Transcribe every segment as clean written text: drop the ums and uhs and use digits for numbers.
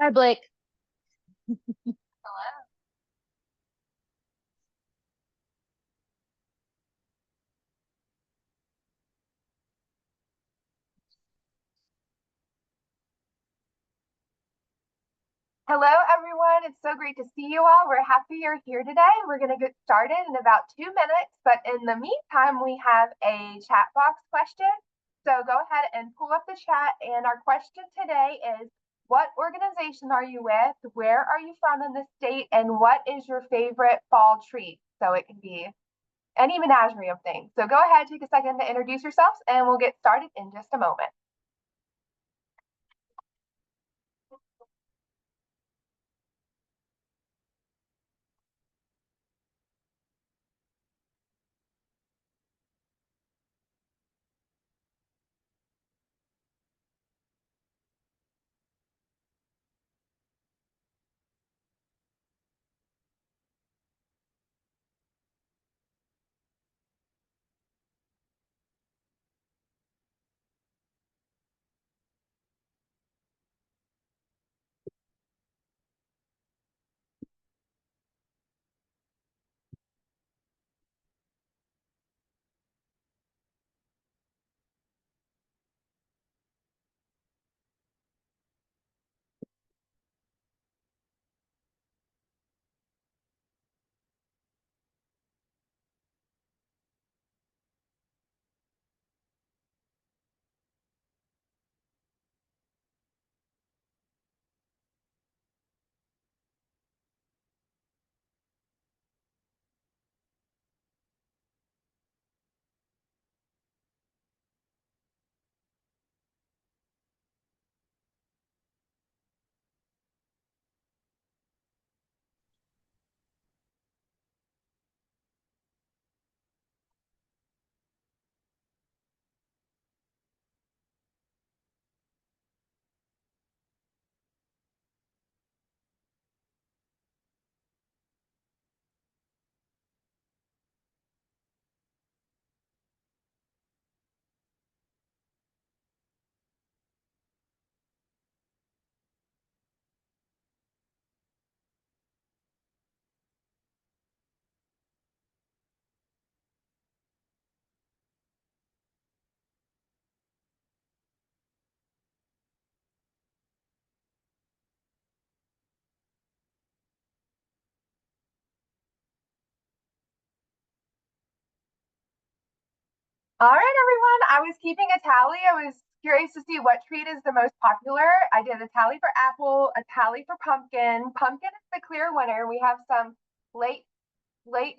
Hi, Blake. Hello, everyone. It's so great to see you all. We're happy you're here today. We're going to get started in about 2 minutes, but in the meantime, we have a chat box question. So go ahead and pull up the chat. And our question today is, what organization are you with? Where are you from in the state? And what is your favorite fall treat? So it can be any menagerie of things. So go ahead, take a second to introduce yourselves, and we'll get started in just a moment. All right, everyone. I was keeping a tally. I was curious to see what treat is the most popular. I did a tally for apple, a tally for pumpkin. Pumpkin is the clear winner. We have some late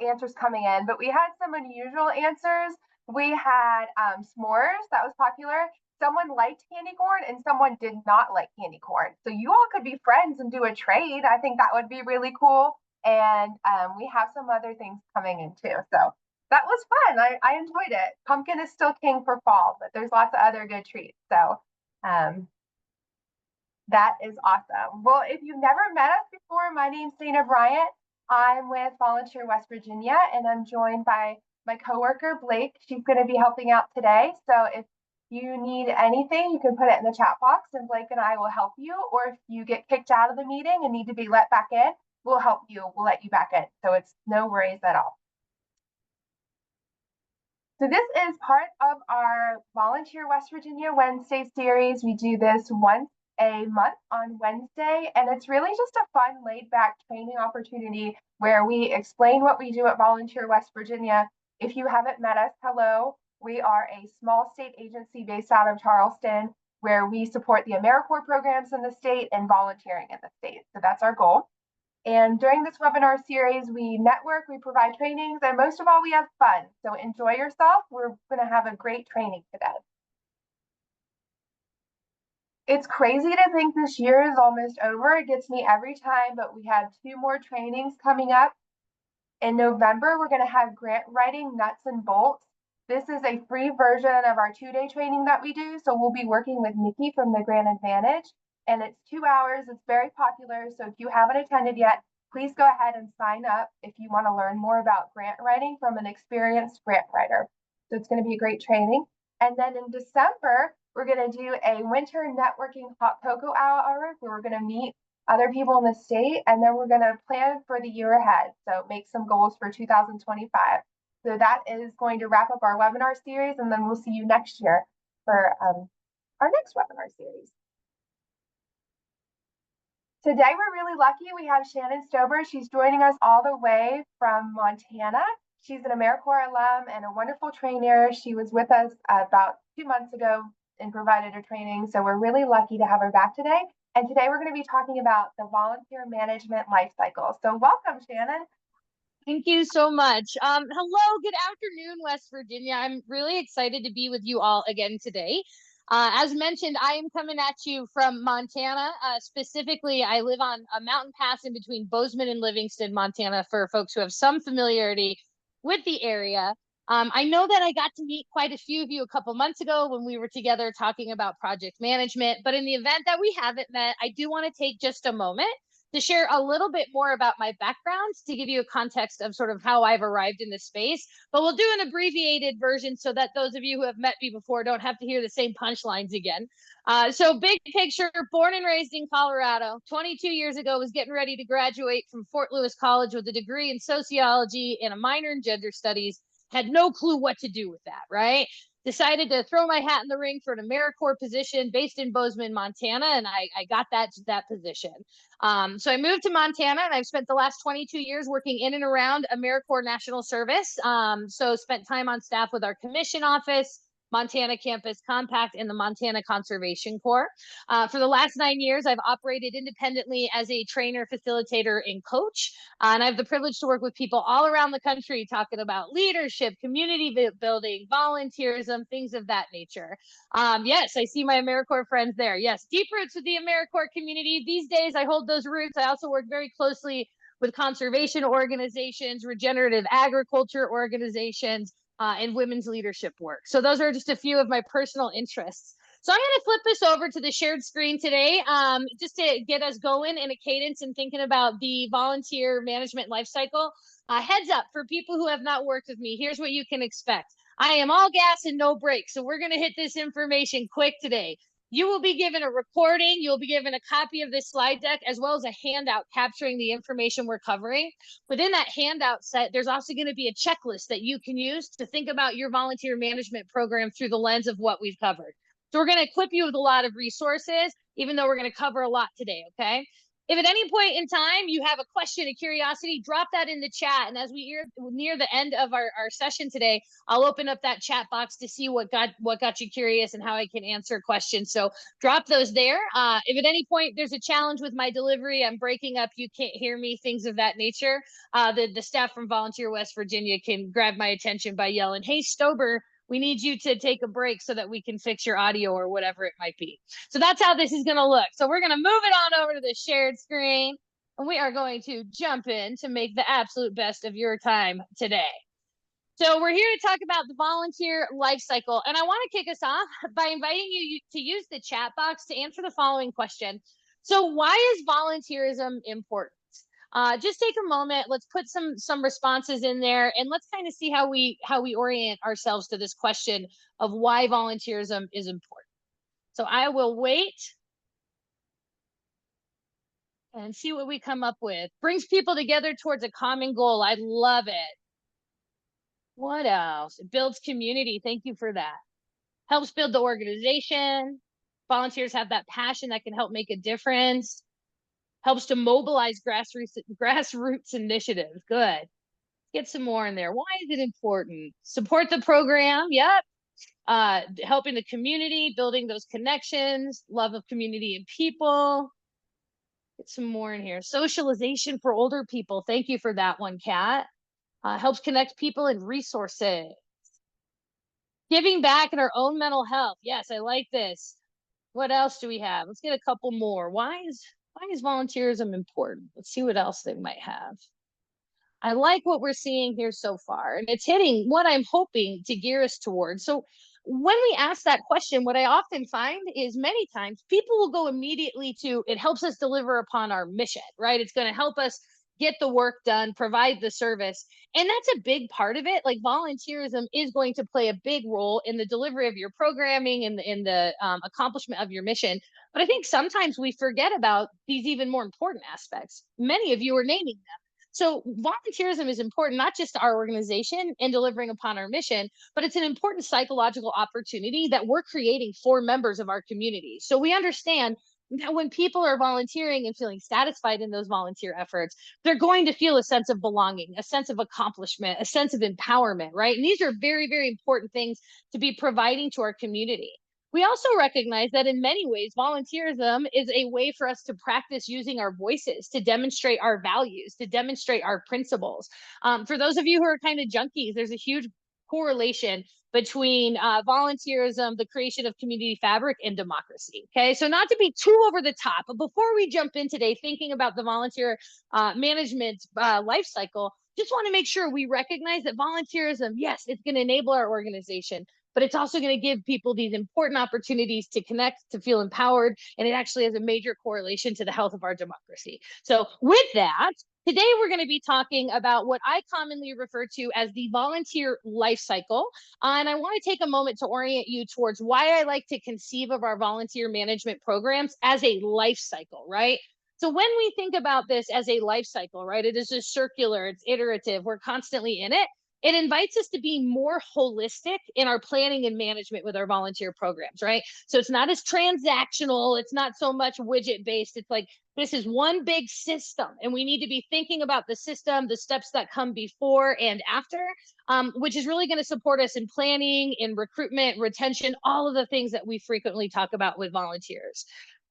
answers coming in, but we had some unusual answers. We had s'mores, that was popular. Someone liked candy corn and someone did not like candy corn. So you all could be friends and do a trade. I think that would be really cool. And we have some other things coming in too. So that was fun. I enjoyed it. Pumpkin is still king for fall, but there's lots of other good treats. So um, that is awesome. Well, if you've never met us before, my name's Dana Bryant. I'm with Volunteer West Virginia, and I'm joined by my coworker, Blake. She's going to be helping out today. So if you need anything, you can put it in the chat box, and Blake and I will help you. Or if you get kicked out of the meeting and need to be let back in, we'll help you. We'll let you back in. So it's no worries at all. So this is part of our Volunteer West Virginia Wednesday series. We do this once a month on Wednesday, and it's really just a fun, laid-back training opportunity where we explain what we do at Volunteer West Virginia. If you haven't met us, hello. We are a small state agency based out of Charleston where we support the AmeriCorps programs in the state and volunteering in the state. So that's our goal. And during this webinar series, we network, we provide trainings, and most of all, we have fun. So enjoy yourself. We're going to have a great training today. It's crazy to think this year is almost over. It gets me every time, but we have 2 more trainings coming up. In November, we're going to have grant writing nuts and bolts. This is a free version of our 2-day training that we do. So we'll be working with Nikki from the Grant Advantage, and it's 2 hours. It's very popular. So if you haven't attended yet, please go ahead and sign up if you want to learn more about grant writing from an experienced grant writer. So it's going to be a great training. And then in December, we're going to do a winter networking hot cocoa hour where we're going to meet other people in the state, and then we're going to plan for the year ahead. So make some goals for 2025. So that is going to wrap up our webinar series, and then we'll see you next year for our next webinar series. Today, we're really lucky. We have Shannon Stober. She's joining us all the way from Montana. She's an AmeriCorps alum and a wonderful trainer. She was with us about 2 months ago and provided her training. So we're really lucky to have her back today. And today we're going to be talking about the volunteer management life cycle. So welcome, Shannon. Thank you so much. Hello, good afternoon, West Virginia. I'm really excited to be with you all again today. As mentioned, I am coming at you from Montana. Specifically, I live on a mountain pass in between Bozeman and Livingston, Montana, for folks who have some familiarity with the area. I know that I got to meet quite a few of you a couple months ago when we were together talking about project management, but in the event that we haven't met, I do want to take just a moment to share a little bit more about my background to give you a context of sort of how I've arrived in this space. But we'll do an abbreviated version so that those of you who have met me before don't have to hear the same punchlines again. So big picture, born and raised in Colorado, 22 years ago, was getting ready to graduate from Fort Lewis College with a degree in sociology and a minor in gender studies. Had no clue what to do with that, right? Decided to throw my hat in the ring for an AmeriCorps position based in Bozeman, Montana, and I got that position. So I moved to Montana, and I've spent the last 22 years working in and around AmeriCorps National Service. So spent time on staff with our commission office, Montana Campus Compact, and the Montana Conservation Corps. For the last 9 years, I've operated independently as a trainer, facilitator, and coach. And I have the privilege to work with people all around the country talking about leadership, community building, volunteerism, things of that nature. Yes, I see my AmeriCorps friends there. Yes, deep roots with the AmeriCorps community. These days, I hold those roots. I also work very closely with conservation organizations, regenerative agriculture organizations, and women's leadership work. So those are just a few of my personal interests. So I'm going to flip this over to the shared screen today, just to get us going in a cadence and thinking about the volunteer management life cycle. Heads up for people who have not worked with me, here's what you can expect. I am all gas and no brakes, so we're going to hit this information quick today. You will be given a recording, you'll be given a copy of this slide deck, as well as a handout capturing the information we're covering. Within that handout set, there's also going to be a checklist that you can use to think about your volunteer management program through the lens of what we've covered. So we're going to equip you with a lot of resources, even though we're going to cover a lot today, okay? If at any point in time you have a question, a curiosity, drop that in the chat. And as we near the end of our session today, I'll open up that chat box to see what got you curious and how I can answer questions. So drop those there. If at any point there's a challenge with my delivery, I'm breaking up, you can't hear me, things of that nature, the staff from Volunteer West Virginia can grab my attention by yelling, "Hey, Stober, we need you to take a break so that we can fix your audio," or whatever it might be. So that's how this is going to look. So we're going to move it on over to the shared screen, and we are going to jump in to make the absolute best of your time today. So we're here to talk about the volunteer life cycle, and I want to kick us off by inviting you to use the chat box to answer the following question. So why is volunteerism important? Just take a moment. Let's put some responses in there, and let's kind of see how we orient ourselves to this question of why volunteerism is important. So I will wait and see what we come up with. Brings people together towards a common goal. I love it. What else? It builds community. Thank you for that. Helps build the organization. Volunteers have that passion that can help make a difference. Helps to mobilize grassroots initiatives. Good. Get some more in there. Why is it important? Support the program. Yep. Helping the community, building those connections, love of community and people. Get some more in here. Socialization for older people. Thank you for that one, Kat. Helps connect people and resources. Giving back in our own mental health. Yes, I like this. What else do we have? Let's get a couple more. Why is volunteerism important? Let's see what else they might have. I like what we're seeing here so far, and it's hitting what I'm hoping to gear us towards. So when we ask that question, what I often find is many times people will go immediately to, it helps us deliver upon our mission, right? It's going to help us get the work done, provide the service. And that's a big part of it. Like volunteerism is going to play a big role in the delivery of your programming and in the accomplishment of your mission. But I think sometimes we forget about these even more important aspects. Many of you are naming them. So volunteerism is important, not just to our organization and delivering upon our mission, but it's an important psychological opportunity that we're creating for members of our community. So we understand that when people are volunteering and feeling satisfied in those volunteer efforts, they're going to feel a sense of belonging, a sense of accomplishment, a sense of empowerment, right? And these are very, very important things to be providing to our community. We also recognize that in many ways, volunteerism is a way for us to practice using our voices, to demonstrate our values, to demonstrate our principles. For those of you who are kind of junkies, there's a huge correlation between volunteerism, the creation of community fabric, and democracy. Okay, so not to be too over the top, but before we jump in today, thinking about the volunteer management life cycle, just want to make sure we recognize that volunteerism, yes, it's going to enable our organization, but it's also going to give people these important opportunities to connect, to feel empowered, and it actually has a major correlation to the health of our democracy. So with that, today we're going to be talking about what I commonly refer to as the volunteer life cycle. And I want to take a moment to orient you towards why I like to conceive of our volunteer management programs as a life cycle, right? So when we think about this as a life cycle, right, it is just circular, it's iterative, we're constantly in it. It invites us to be more holistic in our planning and management with our volunteer programs, right? So it's not as transactional, it's not so much widget based. It's like this is one big system, and we need to be thinking about the system, the steps that come before and after, which is really going to support us in planning, in recruitment, retention, all of the things that we frequently talk about with volunteers.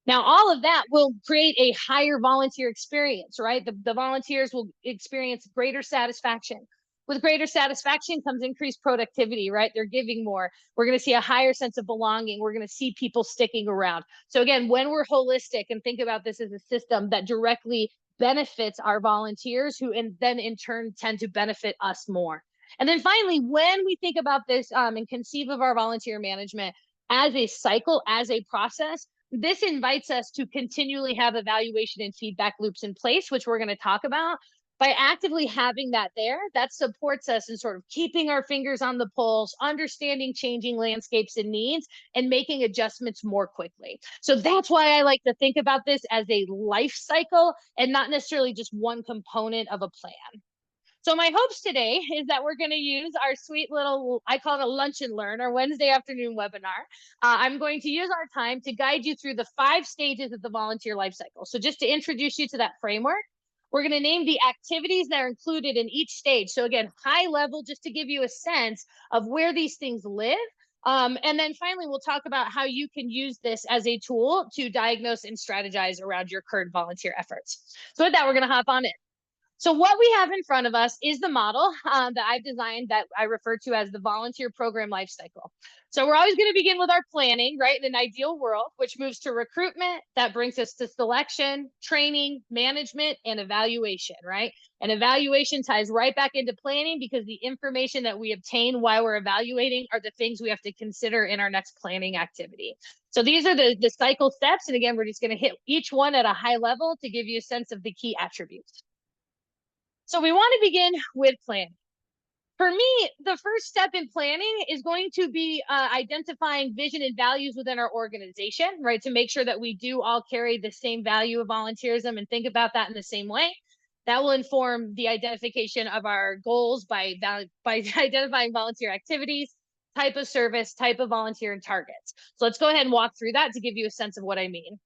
Now, all of that will create a higher volunteer experience, right? The volunteers will experience greater satisfaction. With greater satisfaction comes increased productivity, right? They're giving more. We're going to see a higher sense of belonging. We're going to see people sticking around. So again, when we're holistic and think about this as a system that directly benefits our volunteers, who then in turn tend to benefit us more. And then finally, when we think about this and conceive of our volunteer management as a cycle, as a process, this invites us to continually have evaluation and feedback loops in place, which we're going to talk about. By actively having that there, that supports us in sort of keeping our fingers on the pulse, understanding changing landscapes and needs, and making adjustments more quickly. So that's why I like to think about this as a life cycle and not necessarily just one component of a plan. So my hopes today is that we're going to use our sweet little, I call it a lunch and learn, our Wednesday afternoon webinar. I'm going to use our time to guide you through the 5 stages of the volunteer life cycle. So just to introduce you to that framework, we're going to name the activities that are included in each stage. So again, high level, just to give you a sense of where these things live. And then finally, we'll talk about how you can use this as a tool to diagnose and strategize around your current volunteer efforts. So with that, we're going to hop on in. So what we have in front of us is the model that I've designed that I refer to as the volunteer program life cycle. So we're always going to begin with our planning, right? In an ideal world, which moves to recruitment, that brings us to selection, training, management, and evaluation, right? And evaluation ties right back into planning because the information that we obtain while we're evaluating are the things we have to consider in our next planning activity. So these are the cycle steps. And again, we're just going to hit each one at a high level to give you a sense of the key attributes. So we want to begin with planning. For me, the first step in planning is going to be identifying vision and values within our organization, right? To make sure that we do all carry the same value of volunteerism and think about that in the same way. That will inform the identification of our goals by identifying volunteer activities, type of service, type of volunteer, and targets. So let's go ahead and walk through that to give you a sense of what I mean.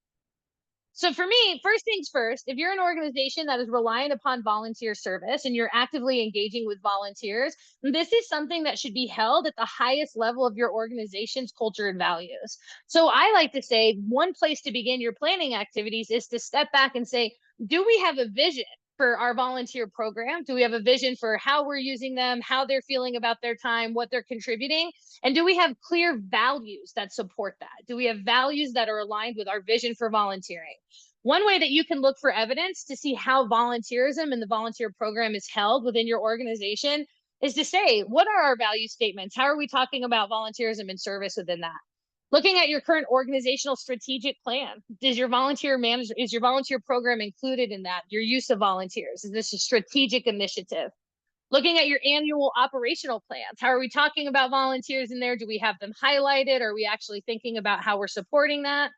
So for me, first things first, if you're an organization that is relying upon volunteer service and you're actively engaging with volunteers, this is something that should be held at the highest level of your organization's culture and values. So I like to say one place to begin your planning activities is to step back and say, do we have a vision for our volunteer program? Do we have a vision for how we're using them, how they're feeling about their time, what they're contributing? And do we have clear values that support that? Do we have values that are aligned with our vision for volunteering? One way that you can look for evidence to see how volunteerism and the volunteer program is held within your organization is to say, what are our value statements? How are we talking about volunteerism and service within that? Looking at your current organizational strategic plan, is your volunteer program included in that? Your use of volunteers, is this a strategic initiative? Looking at your annual operational plans, how are we talking about volunteers in there? Do we have them highlighted? Are we actually thinking about how we're supporting that?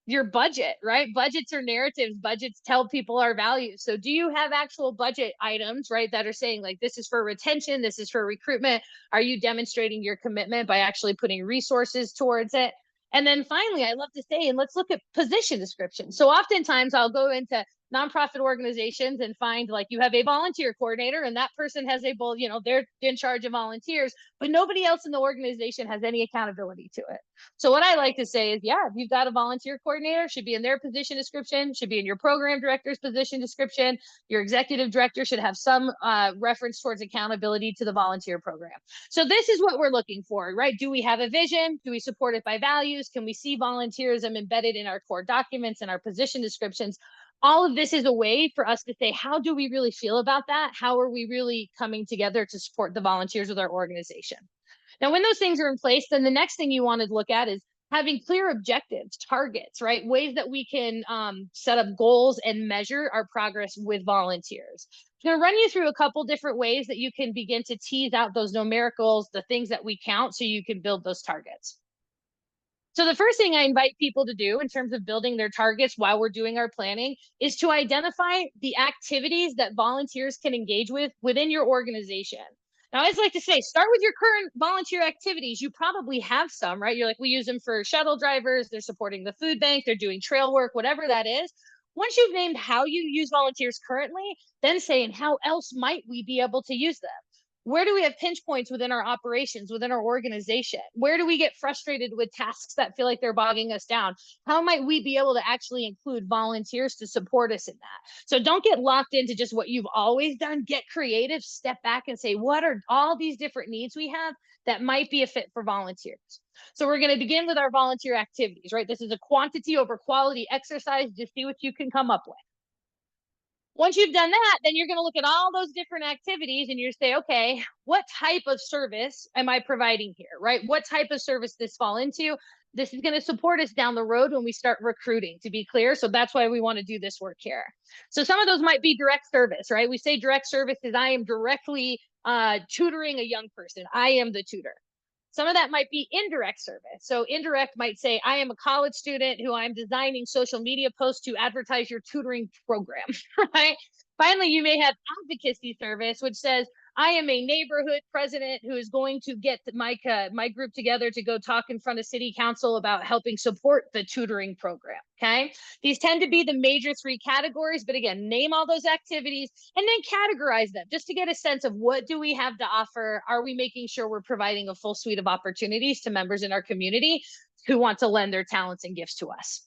your budget, right? Budgets are narratives. Budgets tell people our values. So do you have actual budget items, right, that are saying like, this is for retention, this is for recruitment? Are you demonstrating your commitment by actually putting resources towards it? And then finally, I love to say, and let's look at position description. So oftentimes I'll go into nonprofit organizations and find like you have a volunteer coordinator and that person has a, you know, they're in charge of volunteers, but nobody else in the organization has any accountability to it. So what I like to say is, yeah, if you've got a volunteer coordinator, should be in their position description, should be in your program director's position description. Your executive director should have some reference towards accountability to the volunteer program. So this is what we're looking for, right? Do we have a vision? Do we support it by values? Can we see volunteerism embedded in our core documents and our position descriptions? All of this is a way for us to say, how do we really feel about that? How are we really coming together to support the volunteers with our organization? Now, when those things are in place, then the next thing you want to look at is having clear objectives, targets, right? Ways that we can set up goals and measure our progress with volunteers. I'm going to run you through a couple different ways that you can begin to tease out those numericals, the things that we count, so you can build those targets. So the first thing I invite people to do in terms of building their targets while we're doing our planning is to identify the activities that volunteers can engage with within your organization. Now, I always like to say, start with your current volunteer activities. You probably have some, right? You're like, we use them for shuttle drivers. They're supporting the food bank. They're doing trail work, whatever that is. Once you've named how you use volunteers currently, then saying how else might we be able to use them? Where do we have pinch points within our operations, within our organization? Where do we get frustrated with tasks that feel like they're bogging us down? How might we be able to actually include volunteers to support us in that? So don't get locked into just what you've always done. Get creative, step back and say, what are all these different needs we have that might be a fit for volunteers? So we're going to begin with our volunteer activities, right? This is a quantity over quality exercise. Just see what you can come up with. Once you've done that, then you're going to look at all those different activities and you say, okay, what type of service am I providing here, right? What type of service this fall into? This is going to support us down the road when we start recruiting, to be clear. So that's why we want to do this work here. So some of those might be direct service, right? We say direct service is I am directly tutoring a young person. I am the tutor. Some of that might be indirect service. So indirect might say, I am a college student who I'm designing social media posts to advertise your tutoring program, right? Finally, you may have advocacy service, which says, I am a neighborhood president who is going to get my group together to go talk in front of city council about helping support the tutoring program, okay? These tend to be the major three categories, but again, name all those activities and then categorize them just to get a sense of what do we have to offer? Are we making sure we're providing a full suite of opportunities to members in our community who want to lend their talents and gifts to us?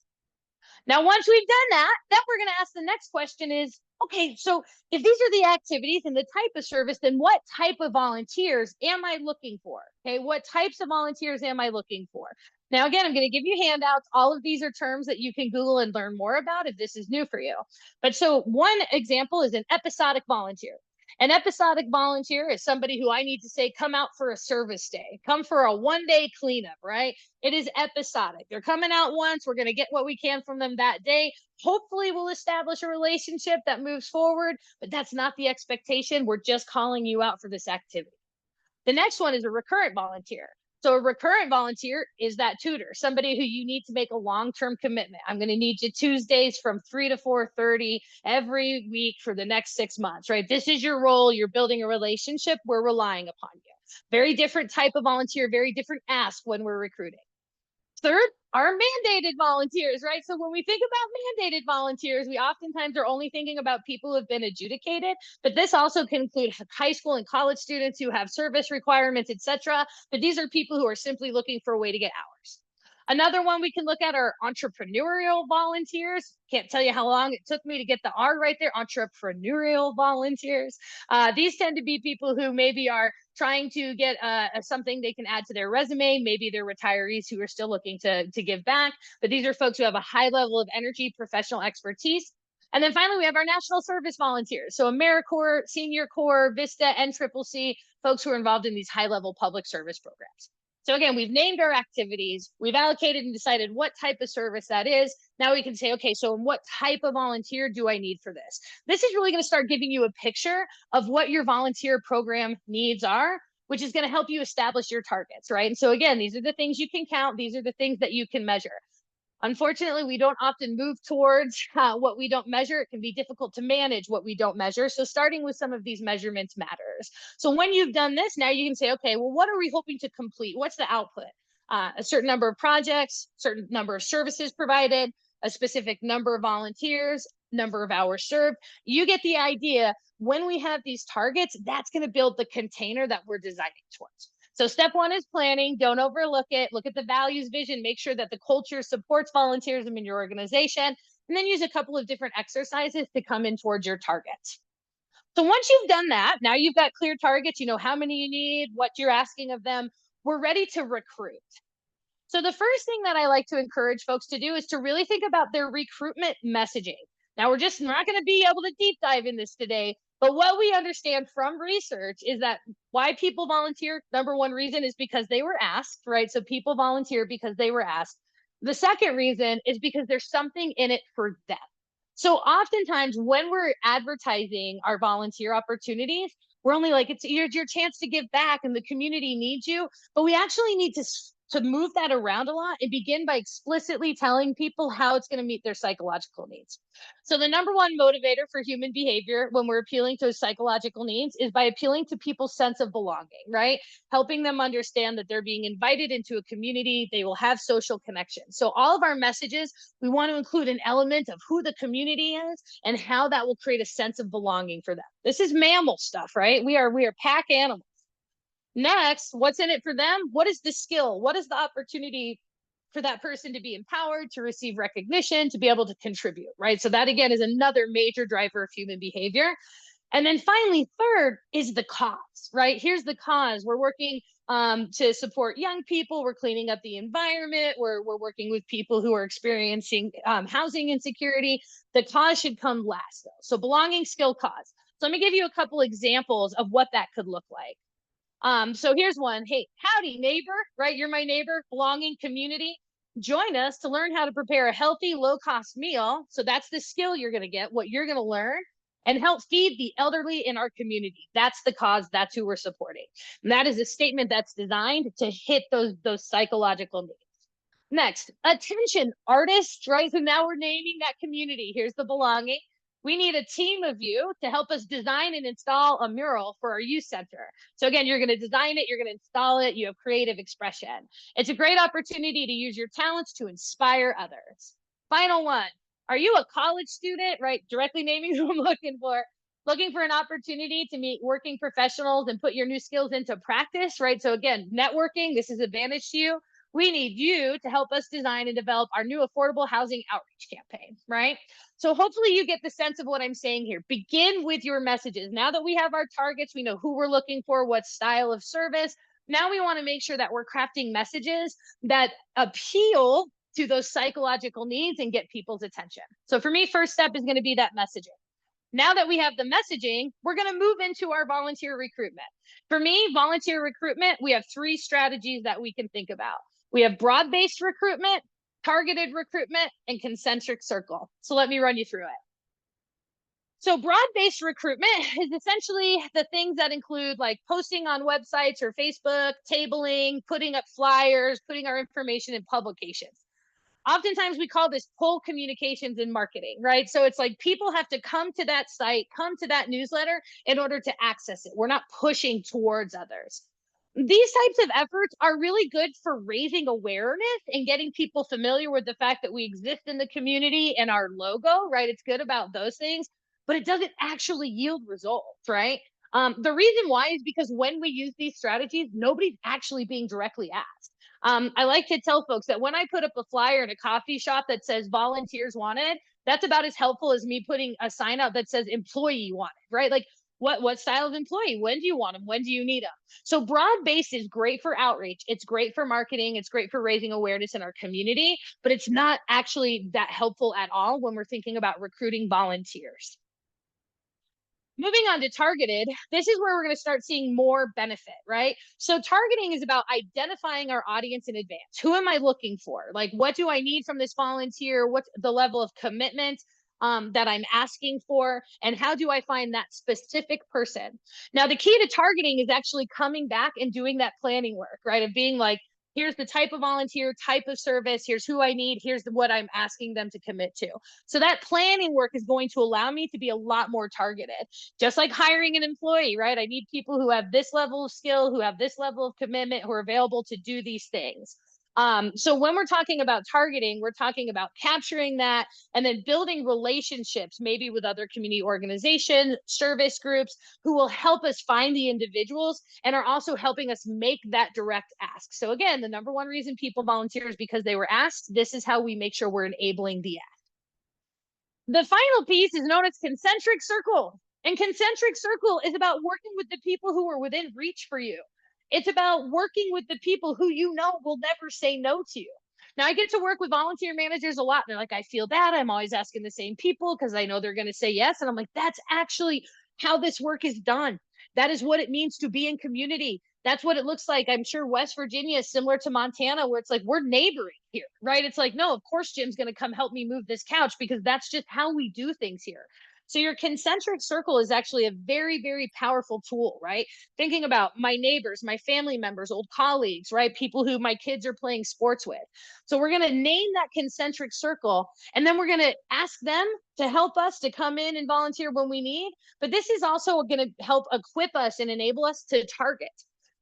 Now, once we've done that, then we're going to ask the next question is, okay, so if these are the activities and the type of service, then what type of volunteers am I looking for? Okay, what types of volunteers am I looking for? Now, again, I'm going to give you handouts. All of these are terms that you can Google and learn more about if this is new for you. But so one example is an episodic volunteer. An episodic volunteer is somebody who I need to say, come out for a service day, come for a 1-day cleanup, right? It is episodic. They're coming out once. We're going to get what we can from them that day. Hopefully we'll establish a relationship that moves forward, but that's not the expectation. We're just calling you out for this activity. The next one is a recurrent volunteer. So a recurrent volunteer is that tutor, somebody who you need to make a long-term commitment. I'm going to need you Tuesdays from 3 to 4:30 every week for the next 6 months, right? This is your role. You're building a relationship. We're relying upon you. Very different type of volunteer, very different ask when we're recruiting. Third, are mandated volunteers, right? So when we think about mandated volunteers, we oftentimes are only thinking about people who have been adjudicated, but this also can include high school and college students who have service requirements, etc. But these are people who are simply looking for a way to get hours. Another one we can look at are entrepreneurial volunteers. Can't tell you how long it took me to get the R right there, entrepreneurial volunteers. These tend to be people who maybe are trying to get something they can add to their resume. Maybe they're retirees who are still looking to give back, but these are folks who have a high level of energy, professional expertise. And then finally, we have our national service volunteers. So AmeriCorps, Senior Corps, Vista, NCCC, folks who are involved in these high level public service programs. So again, we've named our activities, we've allocated and decided what type of service that is. Now we can say, okay, so what type of volunteer do I need for this? This is really going to start giving you a picture of what your volunteer program needs are, which is going to help you establish your targets, right? And so again, these are the things you can count. These are the things that you can measure. Unfortunately, we don't often move towards what we don't measure. It can be difficult to manage what we don't measure. So starting with some of these measurements matters. So when you've done this, now you can say, okay, well, what are we hoping to complete? What's the output? A certain number of projects, certain number of services provided, a specific number of volunteers, number of hours served. You get the idea. When we have these targets, that's going to build the container that we're designing towards. So step one is planning. Don't overlook it. Look at the values, vision, make sure that the culture supports volunteerism in your organization, and then use a couple of different exercises to come in towards your targets. So once you've done that, now you've got clear targets, you know how many you need, what you're asking of them, we're ready to recruit. So the first thing that I like to encourage folks to do is to really think about their recruitment messaging. Now we're not going to be able to deep dive in this today, but what we understand from research is that why people volunteer, number one reason is because they were asked, right? So people volunteer because they were asked. The second reason is because there's something in it for them. So oftentimes when we're advertising our volunteer opportunities, we're only like, it's your chance to give back and the community needs you, but we actually need to move that around a lot and begin by explicitly telling people how it's going to meet their psychological needs. So the number one motivator for human behavior when we're appealing to psychological needs is by appealing to people's sense of belonging, right? Helping them understand that they're being invited into a community, they will have social connections. So all of our messages, we want to include an element of who the community is and how that will create a sense of belonging for them. This is mammal stuff, right? We are pack animals. Next, what's in it for them? What is the skill? What is the opportunity for that person to be empowered, to receive recognition, to be able to contribute, right? So that again is another major driver of human behavior. And then finally, third is the cause, right? Here's the cause. We're working to support young people. We're cleaning up the environment. We're working with people who are experiencing housing insecurity. The cause should come last, though. So belonging, skill, cause. So let me give you a couple examples of what that could look like. So here's one. Hey, howdy, neighbor, right? You're my neighbor, belonging, community. Join us to learn how to prepare a healthy, low-cost meal. So that's the skill you're going to get, what you're going to learn, and help feed the elderly in our community. That's the cause. That's who we're supporting. And that is a statement that's designed to hit those psychological needs. Next, attention, artists, right? So now we're naming that community. Here's the belonging. We need a team of you to help us design and install a mural for our youth center. So again, you're going to design it, you're going to install it, you have creative expression. It's a great opportunity to use your talents to inspire others. Final one, are you a college student, right? Directly naming who I'm looking for an opportunity to meet working professionals and put your new skills into practice, right? So again, networking, this is advantage to you. We need you to help us design and develop our new affordable housing outreach campaign, right? So hopefully you get the sense of what I'm saying here. Begin with your messages. Now that we have our targets, we know who we're looking for, what style of service. Now we want to make sure that we're crafting messages that appeal to those psychological needs and get people's attention. So for me, first step is going to be that messaging. Now that we have the messaging, we're going to move into our volunteer recruitment. For me, volunteer recruitment, we have 3 strategies that we can think about. We have broad-based recruitment, targeted recruitment, and concentric circle. So let me run you through it. So broad-based recruitment is essentially the things that include like posting on websites or Facebook, tabling, putting up flyers, putting our information in publications. Oftentimes we call this pull communications in marketing, right? So it's like people have to come to that site, come to that newsletter in order to access it. We're not pushing towards others. These types of efforts are really good for raising awareness and getting people familiar with the fact that we exist in the community and our logo, right? It's good about those things, but it doesn't actually yield results, right? The reason why is because when we use these strategies, nobody's actually being directly asked. I like to tell folks that when I put up a flyer in a coffee shop that says volunteers wanted, that's about as helpful as me putting a sign out that says employee wanted, right? Like what style of employee? When do you want them? When do you need them? So broad base is great for outreach. It's great for marketing. It's great for raising awareness in our community, but it's not actually that helpful at all when we're thinking about recruiting volunteers. Moving on to targeted, this is where we're going to start seeing more benefit, right? So targeting is about identifying our audience in advance. Who am I looking for? Like, what do I need from this volunteer? What's the level of commitment that I'm asking for? And how do I find that specific person? Now, the key to targeting is actually coming back and doing that planning work, right? Of being like, Here's the type of volunteer, type of service, here's who I need, here's what I'm asking them to commit to. So that planning work is going to allow me to be a lot more targeted. Just like hiring an employee, right? I need people who have this level of skill, who have this level of commitment, who are available to do these things. So when we're talking about targeting, we're talking about capturing that and then building relationships, maybe with other community organizations, service groups, who will help us find the individuals and are also helping us make that direct ask. So again, the number one reason people volunteer is because they were asked. This is how we make sure we're enabling the ask. The final piece is known as concentric circle. And concentric circle is about working with the people who are within reach for you. It's about working with the people who you know will never say no to you. Now, I get to work with volunteer managers a lot. They're like, I feel bad. I'm always asking the same people because I know they're going to say yes. And I'm like, that's actually how this work is done. That is what it means to be in community. That's what it looks like. I'm sure West Virginia is similar to Montana, where it's like we're neighboring here, right? It's like, no, of course Jim's going to come help me move this couch because that's just how we do things here. So your concentric circle is actually a very, very powerful tool, right? Thinking about my neighbors, my family members, old colleagues, right? People who my kids are playing sports with. So we're going to name that concentric circle, and then we're going to ask them to help us to come in and volunteer when we need. But this is also going to help equip us and enable us to target.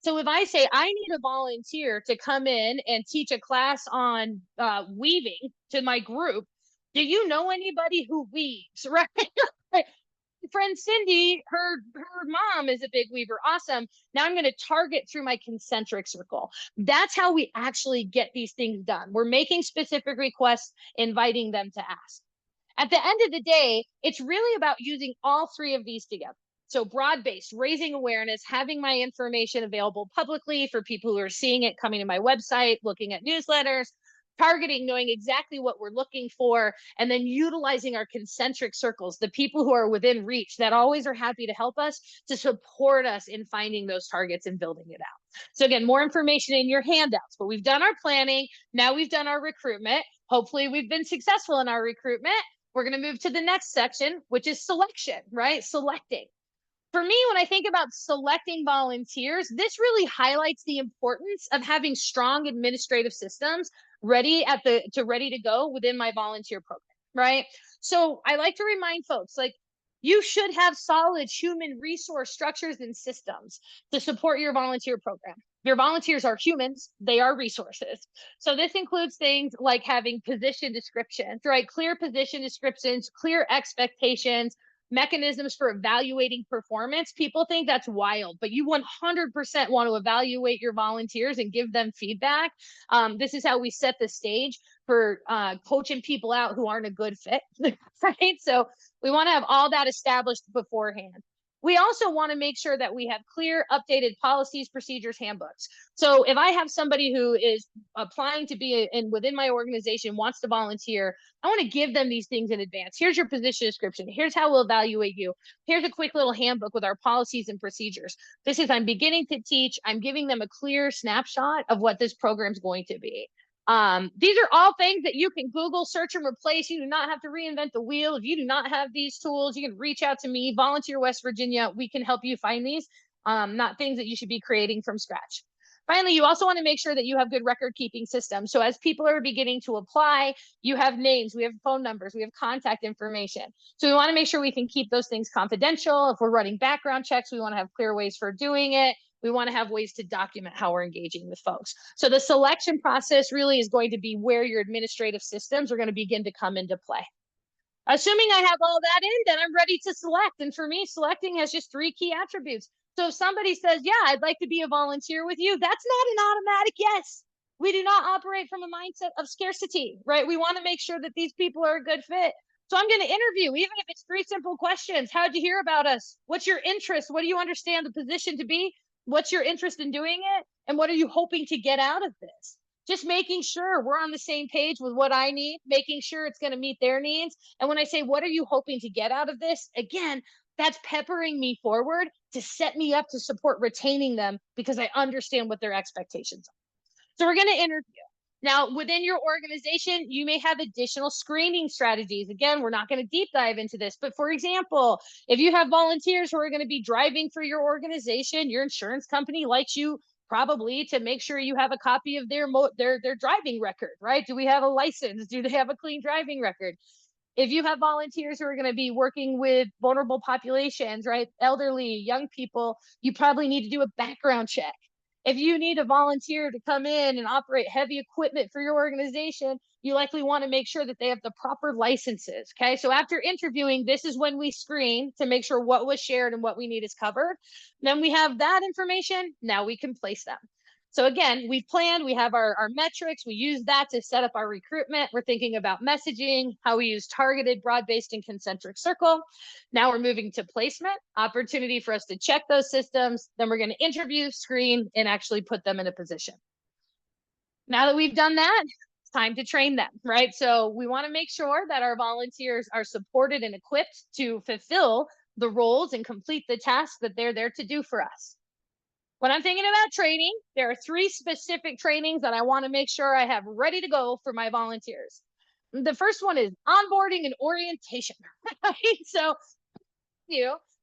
So if I say I need a volunteer to come in and teach a class on weaving to my group, do you know anybody who weaves, right? Friend Cindy, her mom is a big weaver. Awesome. Now I'm going to target through my concentric circle. That's how we actually get these things done. We're making specific requests, inviting them to ask. At the end of the day, it's really about using all three of these together. So broad-based, raising awareness, having my information available publicly for people who are seeing it, coming to my website, looking at newsletters, targeting, knowing exactly what we're looking for, and then utilizing our concentric circles, the people who are within reach that always are happy to help us, to support us in finding those targets and building it out. So again, more information in your handouts, but we've done our planning. Now we've done our recruitment. Hopefully we've been successful in our recruitment. We're going to move to the next section, which is selection, right? Selecting. For me, when I think about selecting volunteers, this really highlights the importance of having strong administrative systems ready to go within my volunteer program, right? So I like to remind folks, like, you should have solid human resource structures and systems to support your volunteer program. Your volunteers are humans, they are resources. So this includes things like having position descriptions, right? Clear position descriptions, clear expectations, mechanisms for evaluating performance. People think that's wild, but you 100% want to evaluate your volunteers and give them feedback. This is how we set the stage for coaching people out who aren't a good fit, right? So we want to have all that established beforehand. We also want to make sure that we have clear, updated policies, procedures, handbooks. So if I have somebody who is applying to be within my organization, wants to volunteer, I want to give them these things in advance. Here's your position description. Here's how we'll evaluate you. Here's a quick little handbook with our policies and procedures. This is, I'm beginning to teach. I'm giving them a clear snapshot of what this program is going to be. These are all things that you can Google, search, and replace. You do not have to reinvent the wheel. If you do not have these tools, you can reach out to me, Volunteer West Virginia. We can help you find these, not things that you should be creating from scratch. Finally, you also want to make sure that you have good record keeping systems. So as people are beginning to apply, you have names, we have phone numbers, we have contact information. So we want to make sure we can keep those things confidential. If we're running background checks, we want to have clear ways for doing it. We want to have ways to document how we're engaging with folks. So the selection process really is going to be where your administrative systems are going to begin to come into play. Assuming I have all that in, then I'm ready to select. And for me, selecting has just 3 key attributes. So if somebody says, yeah, I'd like to be a volunteer with you, that's not an automatic yes. We do not operate from a mindset of scarcity, right? We want to make sure that these people are a good fit. So I'm going to interview, even if it's 3 simple questions. How'd you hear about us? What's your interest? What do you understand the position to be? What's your interest in doing it? And what are you hoping to get out of this? Just making sure we're on the same page with what I need, making sure it's going to meet their needs. And when I say, what are you hoping to get out of this? Again, that's peppering me forward to set me up to support retaining them because I understand what their expectations are. So we're going to interview. Now, within your organization, you may have additional screening strategies. Again, we're not going to deep dive into this, but for example, if you have volunteers who are going to be driving for your organization, your insurance company likes you probably to make sure you have a copy of their driving record, right? Do we have a license? Do they have a clean driving record? If you have volunteers who are going to be working with vulnerable populations, right? Elderly, young people, you probably need to do a background check. If you need a volunteer to come in and operate heavy equipment for your organization, you likely want to make sure that they have the proper licenses. Okay. So after interviewing, this is when we screen to make sure what was shared and what we need is covered. Then we have that information. Now we can place them. So again, we've planned, we have our metrics, we use that to set up our recruitment. We're thinking about messaging, how we use targeted, broad-based, and concentric circle. Now we're moving to placement, opportunity for us to check those systems. Then we're going to interview, screen, and actually put them in a position. Now that we've done that, it's time to train them, right? So we want to make sure that our volunteers are supported and equipped to fulfill the roles and complete the tasks that they're there to do for us. When I'm thinking about training, there are 3 specific trainings that I want to make sure I have ready to go for my volunteers. The first one is onboarding and orientation, right? So,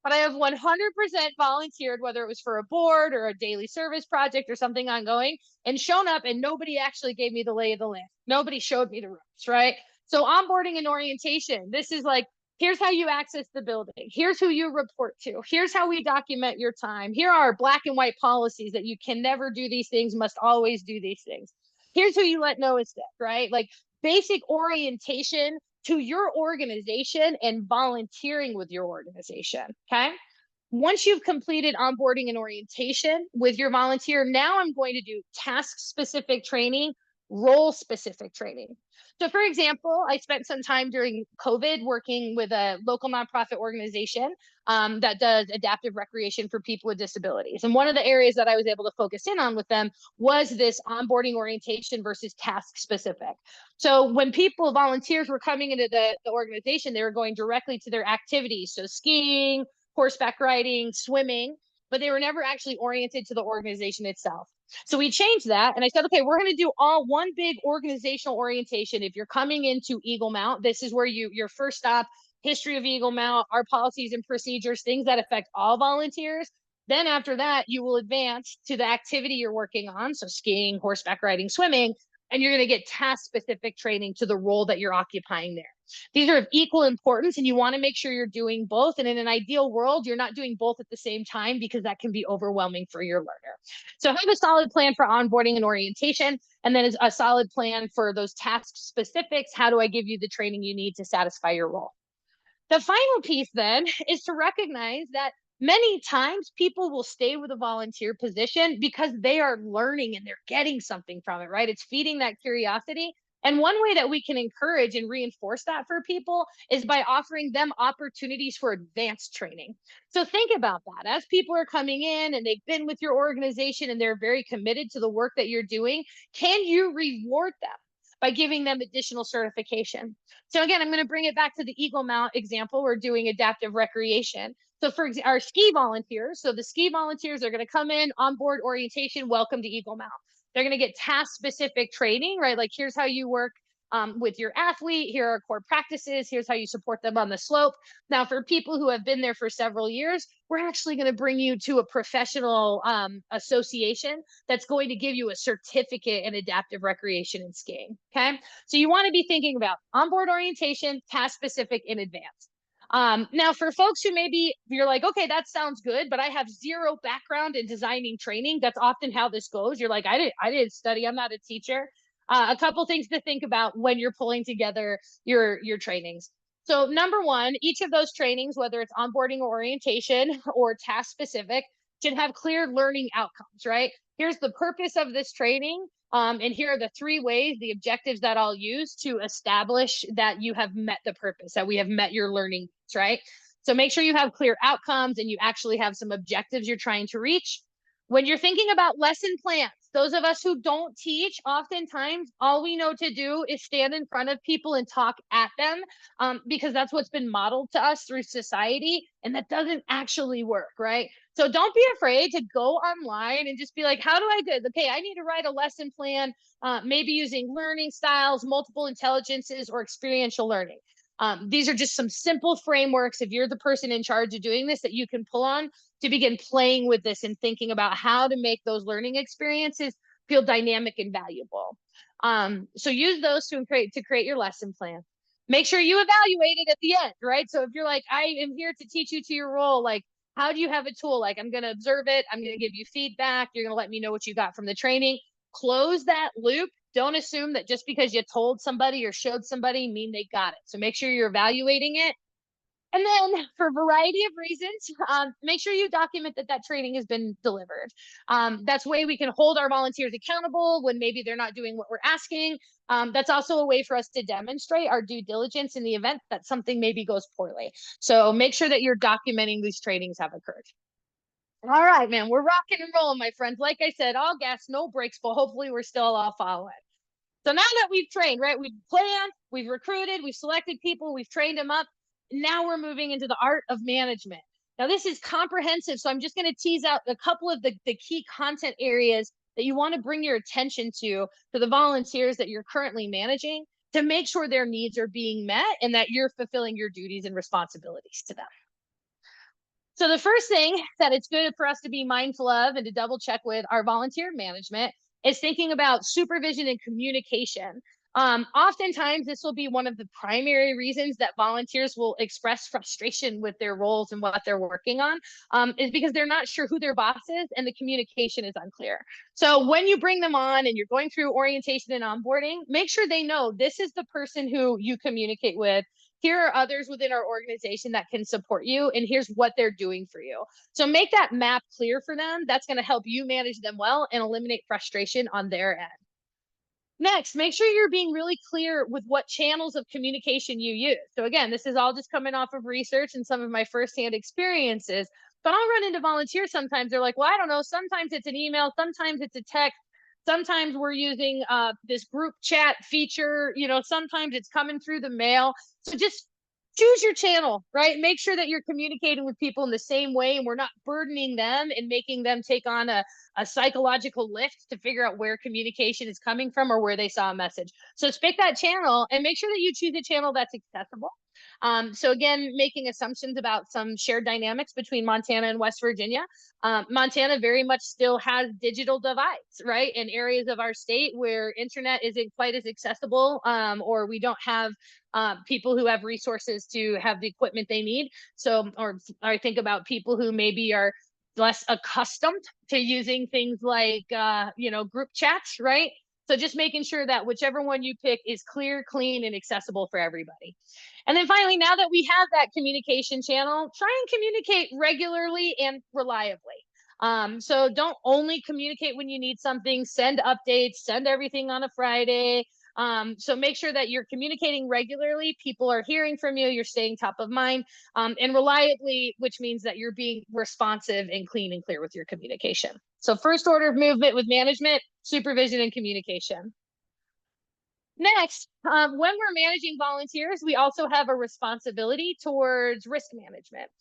but I have 100% volunteered, whether it was for a board or a daily service project or something ongoing, and shown up and nobody actually gave me the lay of the land. Nobody showed me the ropes, right? So onboarding and orientation, this is like, here's how you access the building. Here's who you report to. Here's how we document your time. Here are black and white policies that you can never do these things, must always do these things. Here's who you let know instead, right? Like basic orientation to your organization and volunteering with your organization, okay? Once you've completed onboarding and orientation with your volunteer, now I'm going to do task-specific training, role-specific training. So for example, I spent some time during COVID working with a local nonprofit organization that does adaptive recreation for people with disabilities. And one of the areas that I was able to focus in on with them was this onboarding orientation versus task specific. So when volunteers were coming into the organization, they were going directly to their activities. So skiing, horseback riding, swimming, but they were never actually oriented to the organization itself. So we changed that. And I said, okay, we're going to do all one big organizational orientation. If you're coming into Eagle Mount, this is where your first stop, history of Eagle Mount, our policies and procedures, things that affect all volunteers. Then after that, you will advance to the activity you're working on. So skiing, horseback riding, swimming, and you're going to get task specific training to the role that you're occupying there. These are of equal importance, and you want to make sure you're doing both. And in an ideal world, you're not doing both at the same time because that can be overwhelming for your learner. So have a solid plan for onboarding and orientation, and then a solid plan for those task specifics. How do I give you the training you need to satisfy your role? The final piece then is to recognize that many times people will stay with a volunteer position because they are learning and they're getting something from it, right? It's feeding that curiosity. And one way that we can encourage and reinforce that for people is by offering them opportunities for advanced training. So think about that. As people are coming in and they've been with your organization and they're very committed to the work that you're doing, can you reward them by giving them additional certification? So again, I'm going to bring it back to the Eagle Mount example. We're doing adaptive recreation. So for our ski volunteers, so the ski volunteers are going to come in, onboard orientation, welcome to Eagle Mount. They're going to get task specific training, right? Like here's how you work with your athlete. Here are core practices. Here's how you support them on the slope. Now, for people who have been there for several years, we're actually going to bring you to a professional association that's going to give you a certificate in adaptive recreation and skiing. Okay. So you want to be thinking about onboard orientation, task specific in advance. Now for folks who maybe you're like, okay, that sounds good, but I have zero background in designing training. That's often how this goes. You're like, I didn't study. I'm not a teacher. A couple things to think about when you're pulling together your trainings. So number one, each of those trainings, whether it's onboarding or orientation or task specific, should have clear learning outcomes, right? Here's the purpose of this training. And here are the 3 ways, the objectives that I'll use to establish that you have met the purpose, that we have met your learning needs, right? So make sure you have clear outcomes and you actually have some objectives you're trying to reach. When you're thinking about lesson plans, those of us who don't teach, oftentimes all we know to do is stand in front of people and talk at them because that's what's been modeled to us through society. And that doesn't actually work, right? So don't be afraid to go online and just be like, how do I do? Okay, I need to write a lesson plan, maybe using learning styles, multiple intelligences, or experiential learning. These are just some simple frameworks, if you're the person in charge of doing this, that you can pull on to begin playing with this and thinking about how to make those learning experiences feel dynamic and valuable. So use those to create your lesson plan. Make sure you evaluate it at the end, right? So if you're like, I am here to teach you to your role, like, how do you have a tool? Like, I'm going to observe it. I'm going to give you feedback. You're going to let me know what you got from the training. Close that loop. Don't assume that just because you told somebody or showed somebody mean they got it. So make sure you're evaluating it. And then for a variety of reasons, make sure you document that that training has been delivered. That's a way we can hold our volunteers accountable when maybe they're not doing what we're asking. That's also a way for us to demonstrate our due diligence in the event that something maybe goes poorly. So make sure that you're documenting these trainings have occurred. All right, man, we're rocking and rolling, my friends. Like I said, all gas, no brakes, but hopefully we're still all following. So now that we've trained, right, we've planned, we've recruited, we've selected people, we've trained them up. Now we're moving into the art of management. Now this is comprehensive, so I'm just going to tease out a couple of the key content areas that you want to bring your attention to the volunteers that you're currently managing, to make sure their needs are being met and that you're fulfilling your duties and responsibilities to them. So the first thing that it's good for us to be mindful of and to double check with our volunteer management is thinking about supervision and communication. Oftentimes, this will be one of the primary reasons that volunteers will express frustration with their roles and what they're working on, is because they're not sure who their boss is and the communication is unclear. So when you bring them on and you're going through orientation and onboarding, make sure they know this is the person who you communicate with. Here are others within our organization that can support you, and here's what they're doing for you. So make that map clear for them. That's going to help you manage them well and eliminate frustration on their end. Next, make sure you're being really clear with what channels of communication you use. So again, this is all just coming off of research and some of my firsthand experiences, but I'll run into volunteers sometimes. They're like, well, I don't know. Sometimes it's an email, sometimes it's a text. Sometimes we're using this group chat feature, sometimes it's coming through the mail. So just choose your channel, right? Make sure that you're communicating with people in the same way and we're not burdening them and making them take on a psychological lift to figure out where communication is coming from or where they saw a message. So pick that channel and make sure that you choose a channel that's accessible. So again, making assumptions about some shared dynamics between Montana and West Virginia. Montana very much still has digital divides, right? In areas of our state where internet isn't quite as accessible, or we don't have people who have resources to have the equipment they need. So, or I think about people who maybe are less accustomed to using things like, group chats, right? So just making sure that whichever one you pick is clear, clean, and accessible for everybody. And then finally, now that we have that communication channel, try and communicate regularly and reliably. So don't only communicate when you need something, send updates, send everything on a Friday. So make sure that you're communicating regularly. People are hearing from you. You're staying top of mind, and reliably, which means that you're being responsive and clean and clear with your communication. So first order of movement with management, supervision, and communication. Next, when we're managing volunteers, we also have a responsibility towards risk management.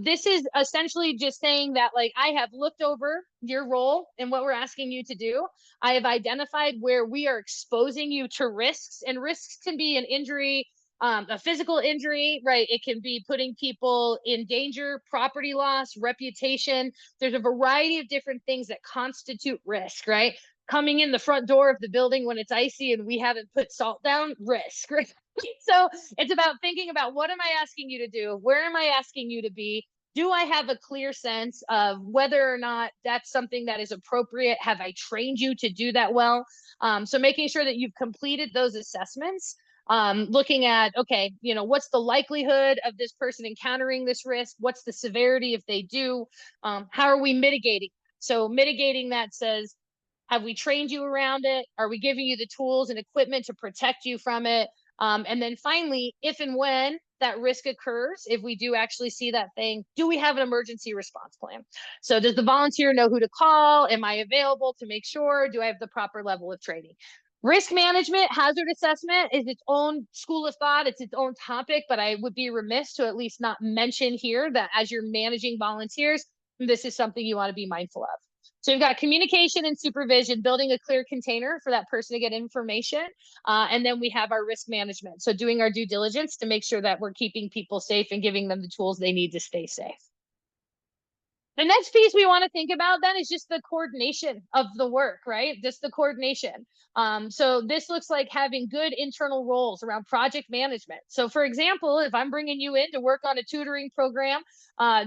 This is essentially just saying that, like, I have looked over your role and what we're asking you to do. I have identified where we are exposing you to risks, and risks can be an injury, a physical injury, right? It can be putting people in danger, property loss, reputation. There's a variety of different things that constitute risk, right? Coming in the front door of the building when it's icy and we haven't put salt down, risk, right? So it's about thinking about, what am I asking you to do? Where am I asking you to be? Do I have a clear sense of whether or not that's something that is appropriate? Have I trained you to do that well? So making sure that you've completed those assessments, looking at, okay, what's the likelihood of this person encountering this risk? What's the severity if they do? How are we mitigating? So mitigating that says, have we trained you around it? Are we giving you the tools and equipment to protect you from it? And then finally, if and when that risk occurs, if we do actually see that thing, do we have an emergency response plan? So does the volunteer know who to call? Am I available to make sure? Do I have the proper level of training? Risk management, hazard assessment is its own school of thought. It's its own topic, but I would be remiss to at least not mention here that as you're managing volunteers, this is something you want to be mindful of. So we've got communication and supervision, building a clear container for that person to get information. And then we have our risk management. So doing our due diligence to make sure that we're keeping people safe and giving them the tools they need to stay safe. The next piece we want to think about then is just the coordination of the work, right? Just the coordination. So this looks like having good internal roles around project management. So for example, if I'm bringing you in to work on a tutoring program,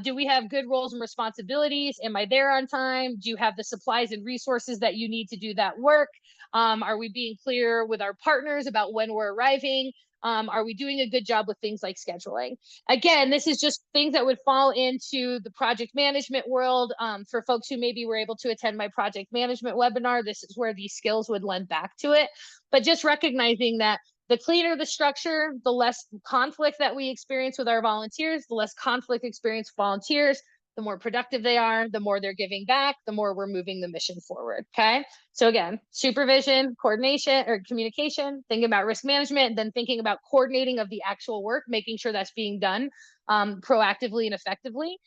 do we have good roles and responsibilities? Am I there on time? Do you have the supplies and resources that you need to do that work? Are we being clear with our partners about when we're arriving? Are we doing a good job with things like scheduling? Again, this is just things that would fall into the project management world. For folks who maybe were able to attend my project management webinar, this is where these skills would lend back to it. But just recognizing that the cleaner the structure, the less conflict that we experience with our volunteers, the less conflict experience volunteers, the more productive they are, the more they're giving back, the more we're moving the mission forward. Okay. So again, supervision, coordination or communication, thinking about risk management, then thinking about coordinating of the actual work, making sure that's being done proactively and effectively.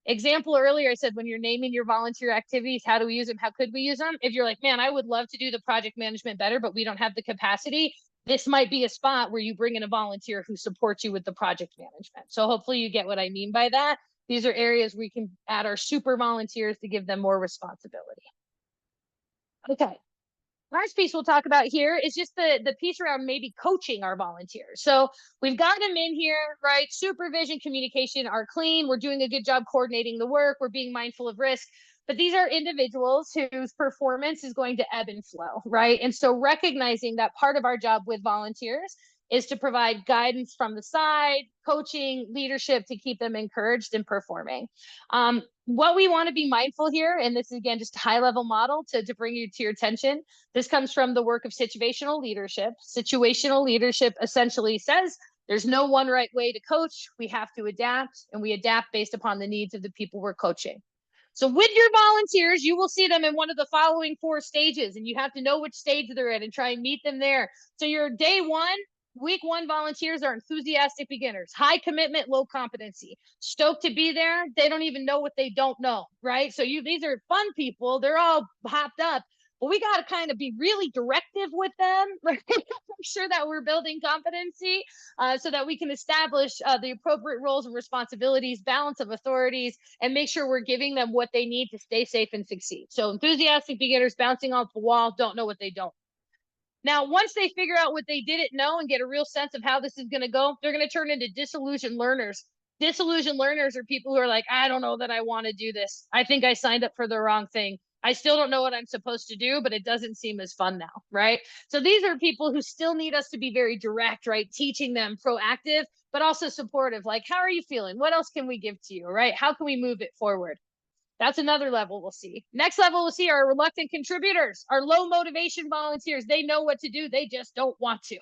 Example earlier, I said, when you're naming your volunteer activities, how do we use them? How could we use them? If you're like, man, I would love to do the project management better, but we don't have the capacity, this might be a spot where you bring in a volunteer who supports you with the project management. So hopefully you get what I mean by that. These are areas we can add our super volunteers to give them more responsibility. Okay. Last piece we'll talk about here is just the piece around maybe coaching our volunteers. So we've got them in here, right? Supervision, communication are clean. We're doing a good job coordinating the work. We're being mindful of risk. But these are individuals whose performance is going to ebb and flow, right? And so recognizing that part of our job with volunteers is to provide guidance from the side, coaching, leadership to keep them encouraged and performing. What we want to be mindful here, and this is again just a high level model to bring you to your attention. This comes from the work of situational leadership. Situational leadership essentially says there's no one right way to coach. We have to adapt, and we adapt based upon the needs of the people we're coaching. So with your volunteers, you will see them in one of the following 4 stages, and you have to know which stage they're in and try and meet them there. So your day 1, week 1 volunteers are enthusiastic beginners, high commitment, low competency, stoked to be there. They don't even know what they don't know, right? So these are fun people. They're all hopped up, but we got to kind of be really directive with them, right? Make sure that we're building competency so that we can establish the appropriate roles and responsibilities, balance of authorities, and make sure we're giving them what they need to stay safe and succeed. So enthusiastic beginners bouncing off the wall, don't know what they don't. Now, once they figure out what they didn't know and get a real sense of how this is going to go, they're going to turn into disillusioned learners. Disillusioned learners are people who are like, I don't know that I want to do this. I think I signed up for the wrong thing. I still don't know what I'm supposed to do, but it doesn't seem as fun now, right? So these are people who still need us to be very direct, right? Teaching them, proactive, but also supportive. Like, how are you feeling? What else can we give to you, right? How can we move it forward? That's another level we'll see. Next level we'll see are reluctant contributors, our low motivation volunteers. They know what to do. They just don't want to.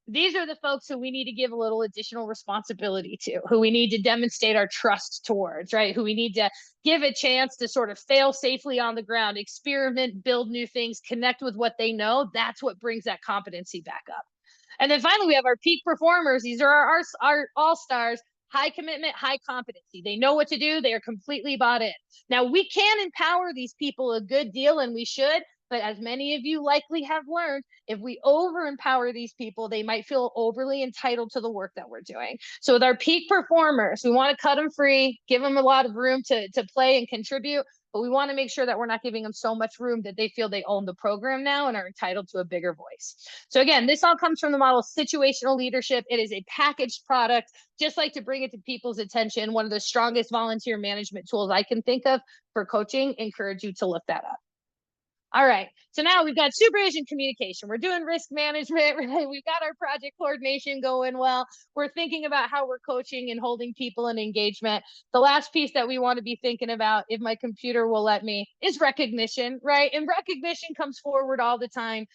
These are the folks who we need to give a little additional responsibility to, who we need to demonstrate our trust towards, right? Who we need to give a chance to sort of fail safely on the ground, experiment, build new things, connect with what they know. That's what brings that competency back up. And then finally, we have our peak performers. These are our all-stars, high commitment, high competency. They know what to do. They are completely bought in. Now, we can empower these people a good deal, and we should. But as many of you likely have learned, if we over empower these people, they might feel overly entitled to the work that we're doing. So with our peak performers, we want to cut them free, give them a lot of room to play and contribute, but we want to make sure that we're not giving them so much room that they feel they own the program now and are entitled to a bigger voice. So again, this all comes from the model of situational leadership. It is a packaged product, just like to bring it to people's attention. One of the strongest volunteer management tools I can think of for coaching. Encourage you to look that up. All right, so now we've got supervision communication. We're doing risk management, right? We've got our project coordination going well. We're thinking about how we're coaching and holding people in engagement. The last piece that we want to be thinking about, if my computer will let me, is recognition, right? And recognition comes forward all the time.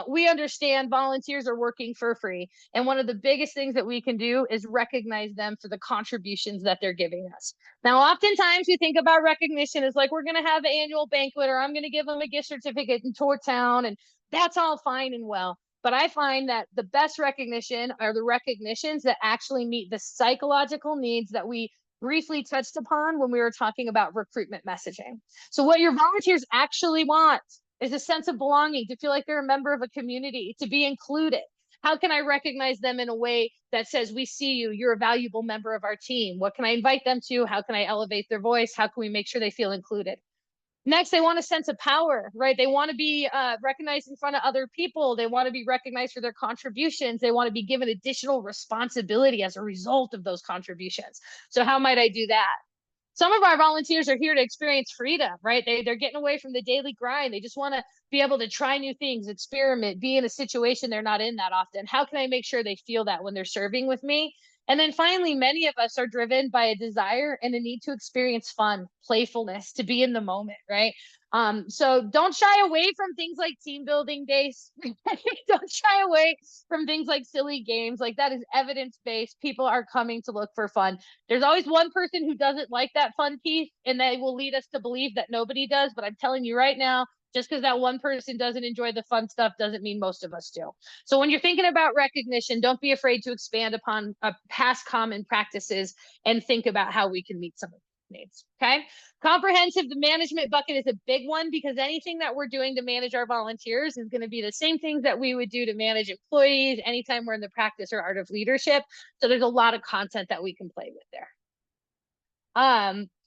We understand volunteers are working for free. And one of the biggest things that we can do is recognize them for the contributions that they're giving us. Now, oftentimes we think about recognition as like, we're going to have an annual banquet, or I'm going to give them a gift certificate and tour town. And that's all fine and well. But I find that the best recognition are the recognitions that actually meet the psychological needs that we briefly touched upon when we were talking about recruitment messaging. So what your volunteers actually want is a sense of belonging, to feel like they're a member of a community, to be included. How can I recognize them in a way that says, we see you, you're a valuable member of our team? What can I invite them to? How can I elevate their voice? How can we make sure they feel included? Next, they want a sense of power, right? They want to be recognized in front of other people. They want to be recognized for their contributions. They want to be given additional responsibility as a result of those contributions. So how might I do that? Some of our volunteers are here to experience freedom, right? They're getting away from the daily grind. They just want to be able to try new things, experiment, be in a situation they're not in that often. How can I make sure they feel that when they're serving with me? And then finally, many of us are driven by a desire and a need to experience fun, playfulness, to be in the moment, right? So don't shy away from things like team building days. Don't shy away from things like silly games. Like, that is evidence-based. People are coming to look for fun. There's always one person who doesn't like that fun piece, and they will lead us to believe that nobody does. But I'm telling you right now, just because that one person doesn't enjoy the fun stuff doesn't mean most of us do. So when you're thinking about recognition, don't be afraid to expand upon past common practices and think about how we can meet some of these needs. Okay. Comprehensive, the management bucket is a big one, because anything that we're doing to manage our volunteers is going to be the same things that we would do to manage employees anytime we're in the practice or art of leadership. So there's a lot of content that we can play with there.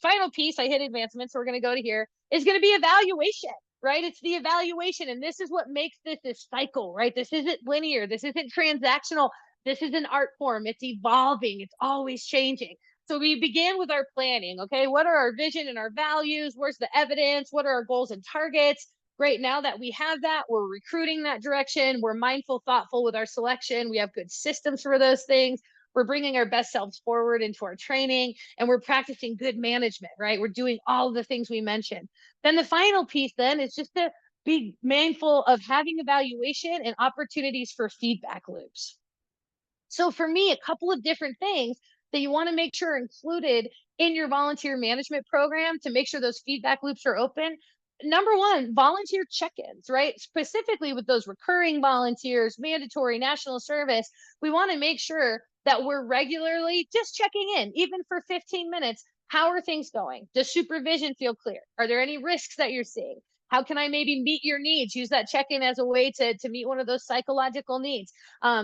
Final piece, I hit advancement, so we're going to go to here, is going to be evaluation, right? It's the evaluation. And this is what makes this cycle, right? This isn't linear. This isn't transactional. This is an art form. It's evolving. It's always changing. So we began with our planning. Okay. What are our vision and our values? Where's the evidence? What are our goals and targets? Great. Now that we have that, we're recruiting that direction. We're mindful, thoughtful with our selection. We have good systems for those things. We're bringing our best selves forward into our training, and we're practicing good management, right? We're doing all the things we mentioned. Then the final piece then is just to be mindful of having evaluation and opportunities for feedback loops. So for me, a couple of different things that you want to make sure are included in your volunteer management program to make sure those feedback loops are open. Number one, volunteer check-ins, right? Specifically with those recurring volunteers, mandatory national service, we want to make sure that we're regularly just checking in, even for 15 minutes. How are things going? Does supervision feel clear? Are there any risks that you're seeing? How can I maybe meet your needs? Use that check-in as a way to meet one of those psychological needs.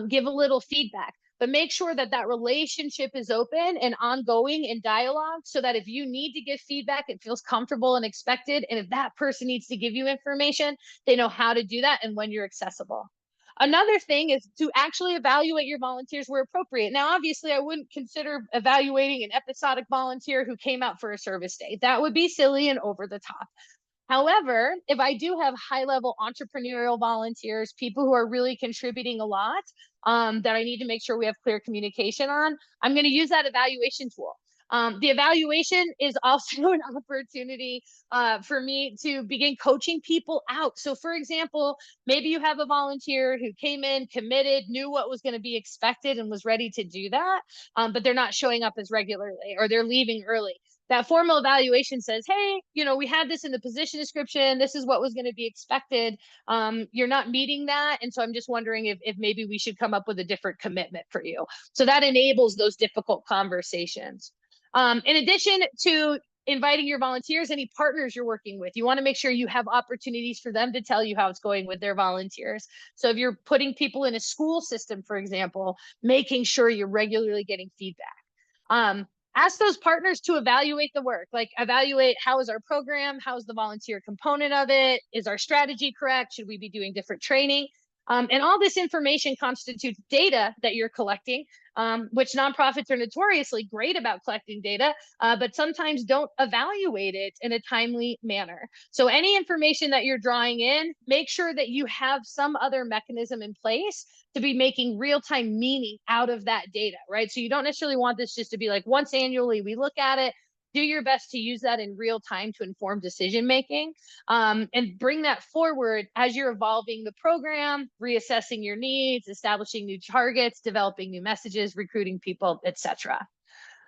Give a little feedback, but make sure that that relationship is open and ongoing in dialogue, so that if you need to give feedback, it feels comfortable and expected. And if that person needs to give you information, they know how to do that and when you're accessible. Another thing is to actually evaluate your volunteers where appropriate. Now, obviously, I wouldn't consider evaluating an episodic volunteer who came out for a service day. That would be silly and over the top. However, if I do have high-level entrepreneurial volunteers, people who are really contributing a lot, that I need to make sure we have clear communication on, I'm going to use that evaluation tool. The evaluation is also an opportunity for me to begin coaching people out. So for example, maybe you have a volunteer who came in, committed, knew what was going to be expected and was ready to do that, but they're not showing up as regularly, or they're leaving early. That formal evaluation says, hey, we had this in the position description. This is what was going to be expected. You're not meeting that. And so I'm just wondering if maybe we should come up with a different commitment for you. So that enables those difficult conversations. In addition to inviting your volunteers, any partners you're working with, you want to make sure you have opportunities for them to tell you how it's going with their volunteers. So if you're putting people in a school system, for example, making sure you're regularly getting feedback. Ask those partners to evaluate the work, like evaluate, how is our program? How's the volunteer component of it? Is our strategy correct? Should we be doing different training? And all this information constitutes data that you're collecting, which nonprofits are notoriously great about collecting data, but sometimes don't evaluate it in a timely manner. So any information that you're drawing in, make sure that you have some other mechanism in place to be making real-time meaning out of that data, right? So you don't necessarily want this just to be like once annually we look at it. Do your best to use that in real time to inform decision making, and bring that forward as you're evolving the program, reassessing your needs, establishing new targets, developing new messages, recruiting people, etc.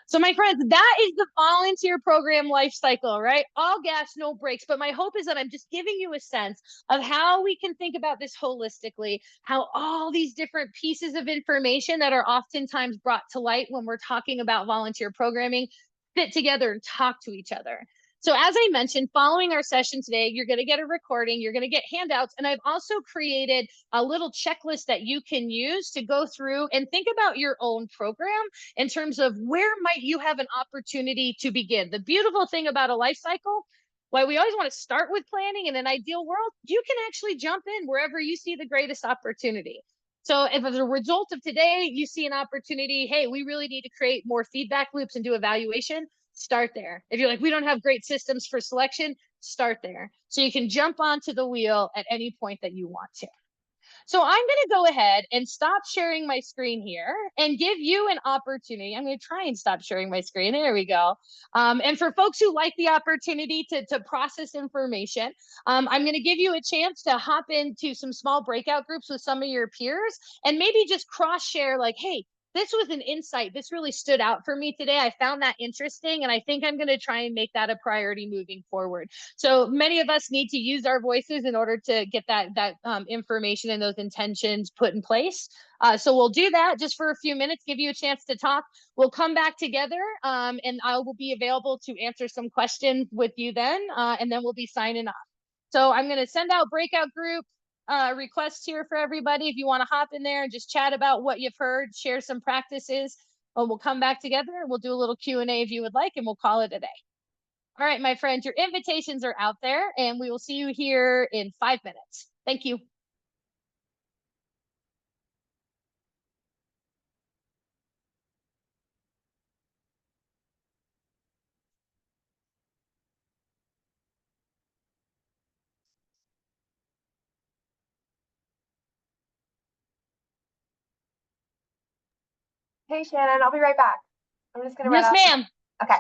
So my friends, that is the volunteer program life cycle, right? All gas, no brakes. But my hope is that I'm just giving you a sense of how we can think about this holistically, how all these different pieces of information that are oftentimes brought to light when we're talking about volunteer programming fit together and talk to each other. So as I mentioned, following our session today, you're going to get a recording, you're going to get handouts, and I've also created a little checklist that you can use to go through and think about your own program in terms of where might you have an opportunity to begin. The beautiful thing about a life cycle, why we always want to start with planning, in an ideal world, you can actually jump in wherever you see the greatest opportunity. So if as a result of today, you see an opportunity, hey, we really need to create more feedback loops and do evaluation, start there. If you're like, we don't have great systems for selection, start there. So you can jump onto the wheel at any point that you want to. So I'm going to go ahead and stop sharing my screen here and give you an opportunity. I'm going to try and stop sharing my screen. There we go. And for folks who like the opportunity to process information, I'm going to give you a chance to hop into some small breakout groups with some of your peers and maybe just cross share like, hey, this was an insight. This really stood out for me today. I found that interesting, and I think I'm going to try and make that a priority moving forward. So many of us need to use our voices in order to get that information and those intentions put in place. So we'll do that just for a few minutes, give you a chance to talk. We'll come back together, and I will be available to answer some questions with you then, and then we'll be signing off. So I'm going to send out breakout group requests here for everybody. If you want to hop in there and just chat about what you've heard, share some practices, we'll come back together and we'll do a little Q&A if you would like, and we'll call it a day. All right, my friends, your invitations are out there, and we will see you here in 5 minutes. Thank you. Hey, Shannon, I'll be right back. I'm just going to run Yes, up. ma'am. Okay.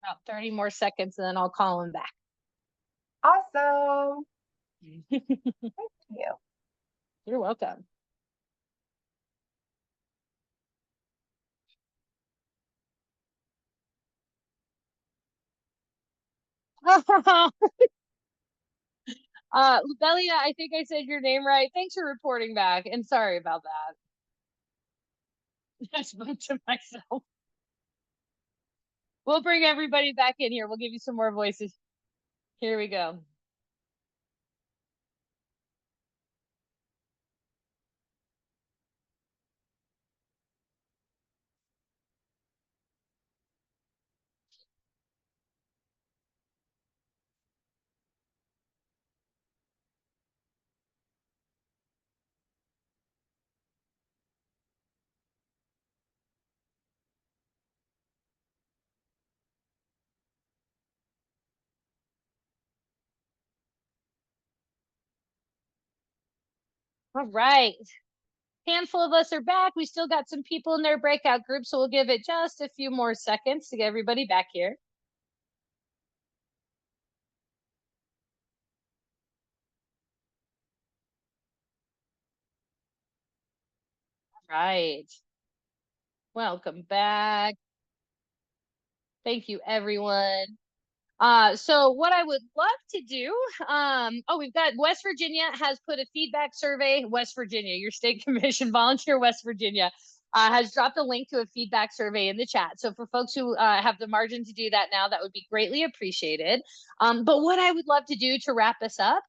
About 30 more seconds, and then I'll call him back. Awesome. Thank you. You're welcome. Belia, I think I said your name right. Thanks for reporting back, and sorry about that. I spoke to myself. We'll bring everybody back in here. We'll give you some more voices. Here we go. All right. Handful of us are back. We still got some people in their breakout group, so we'll give it just a few more seconds to get everybody back here. All right. Welcome back. Thank you, everyone. So what I would love to do, we've got West Virginia has put a feedback survey. West Virginia, your state commission volunteer, West Virginia, has dropped a link to a feedback survey in the chat. So for folks who have the margin to do that now, that would be greatly appreciated. But what I would love to do to wrap us up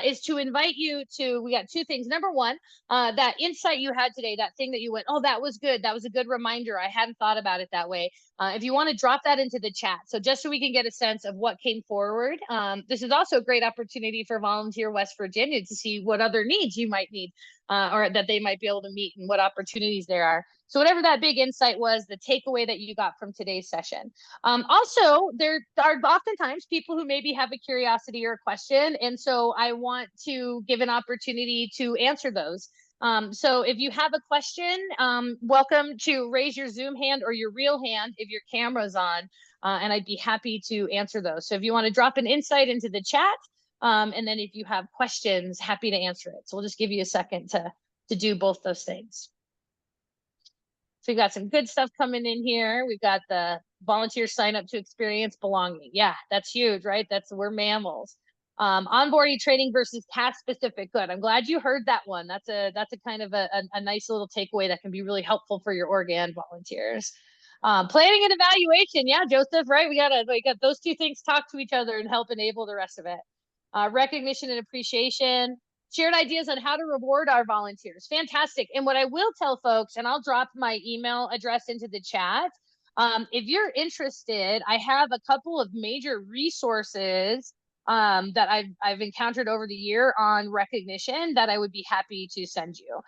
is to invite you to, we got two things. Number one, that insight you had today, that thing that you went, oh, that was good. That was a good reminder. I hadn't thought about it that way. If you want to drop that into the chat, so just so we can get a sense of what came forward. This is also a great opportunity for Volunteer West Virginia to see what other needs you might need or that they might be able to meet and what opportunities there are. So whatever that big insight was, the takeaway that you got from today's session. Also, there are oftentimes people who maybe have a curiosity or a question, and so I want to give an opportunity to answer those. So if you have a question, welcome to raise your Zoom hand or your real hand if your camera's on, and I'd be happy to answer those. So if you want to drop an insight into the chat, and then if you have questions, happy to answer it. So we'll just give you a second to do both those things. So we've got some good stuff coming in here. We've got the volunteer sign up to experience belonging. Yeah, that's huge, right? We're mammals. Onboarding training versus task specific. Good. I'm glad you heard that one. That's a kind of a nice little takeaway that can be really helpful for your org and volunteers. Planning and evaluation. Yeah, Joseph, right? We got those two things talk to each other and help enable the rest of it. Recognition and appreciation, shared ideas on how to reward our volunteers. Fantastic. And what I will tell folks, and I'll drop my email address into the chat. If you're interested, I have a couple of major resources that I've encountered over the year on recognition that I would be happy to send you.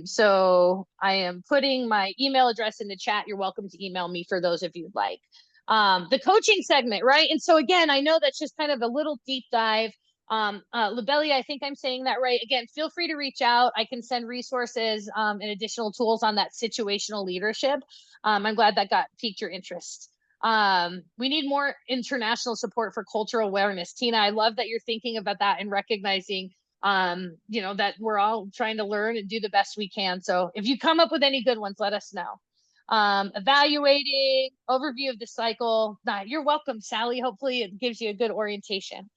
So I am putting my email address in the chat. You're welcome to email me for those if you'd like. The coaching segment, right? And so again, I know that's just kind of a little deep dive. Labelia, I think I'm saying that right. Again, feel free to reach out. I can send resources and additional tools on that situational leadership. I'm glad that piqued your interest. We need more international support for cultural awareness. Tina, I love that you're thinking about that and recognizing that we're all trying to learn and do the best we can. So if you come up with any good ones, let us know. Evaluating, overview of the cycle. You're welcome, Sally. Hopefully it gives you a good orientation.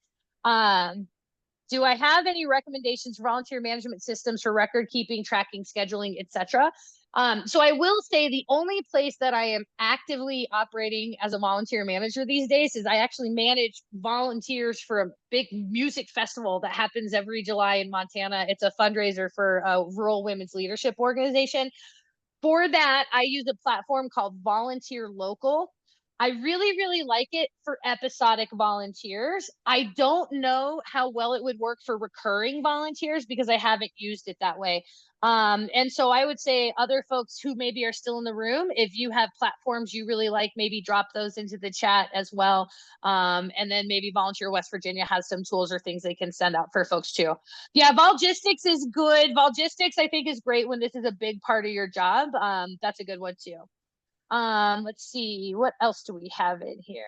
Do I have any recommendations for volunteer management systems for record keeping, tracking, scheduling, etc.? So I will say the only place that I am actively operating as a volunteer manager these days is I actually manage volunteers for a big music festival that happens every July in Montana. It's a fundraiser for a rural women's leadership organization. For that, I use a platform called Volunteer Local. I really, really like it for episodic volunteers. I don't know how well it would work for recurring volunteers because I haven't used it that way. And so I would say other folks who maybe are still in the room, if you have platforms you really like, maybe drop those into the chat as well. And then maybe Volunteer West Virginia has some tools or things they can send out for folks too. Yeah, Volgistics is good. Volgistics, I think, is great when this is a big part of your job. That's a good one too. Let's see, what else do we have in here?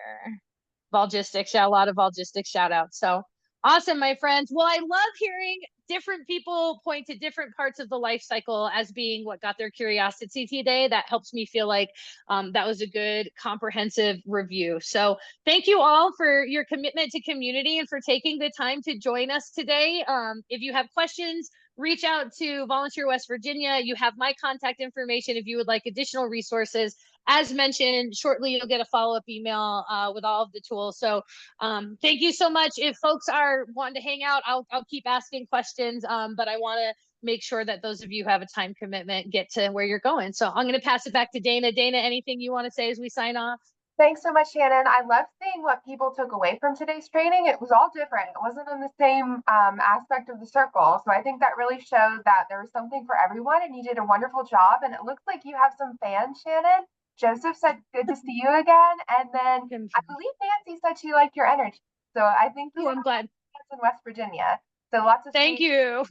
Volgistics, yeah, a lot of Volgistics shout outs. So Awesome, my friends. Well, I love hearing different people point to different parts of the life cycle as being what got their curiosity today. That helps me feel like that was a good comprehensive review. So thank you all for your commitment to community and for taking the time to join us today. If you have questions, reach out to Volunteer West Virginia. You have my contact information if you would like additional resources. As mentioned, shortly you'll get a follow-up email with all of the tools. So thank you so much. If folks are wanting to hang out, I'll keep asking questions, but I want to make sure that those of you who have a time commitment get to where you're going. So I'm going to pass it back to Dana. Dana, anything you want to say as we sign off? Thanks so much, Shannon. I love seeing what people took away from today's training. It was all different. It wasn't in the same aspect of the circle. So I think that really showed that there was something for everyone, and you did a wonderful job. And it looks like you have some fans, Shannon. Joseph said, good to see you again. And then I believe Nancy said she liked your energy. So I think you I'm glad. fans in West Virginia. So lots of Thank you.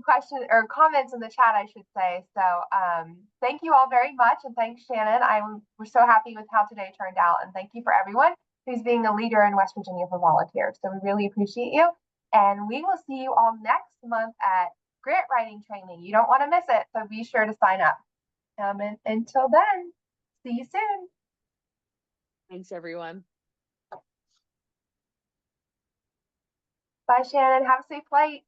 questions or comments in the chat, I should say. So thank you all very much. And thanks, Shannon. We're so happy with how today turned out. And thank you for everyone who's being a leader in West Virginia for volunteers. So we really appreciate you. And we will see you all next month at grant writing training. You don't want to miss it. So be sure to sign up. And until then, see you soon. Thanks, everyone. Bye, Shannon. Have a safe flight.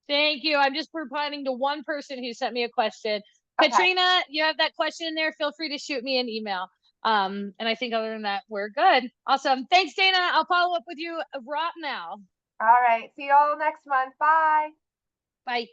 Thank you. I'm just replying to one person who sent me a question. Okay. Katrina, you have that question in there. Feel free to shoot me an email. And I think other than that, we're good. Awesome. Thanks, Dana. I'll follow up with you right now. All right. See you all next month. Bye. Bye.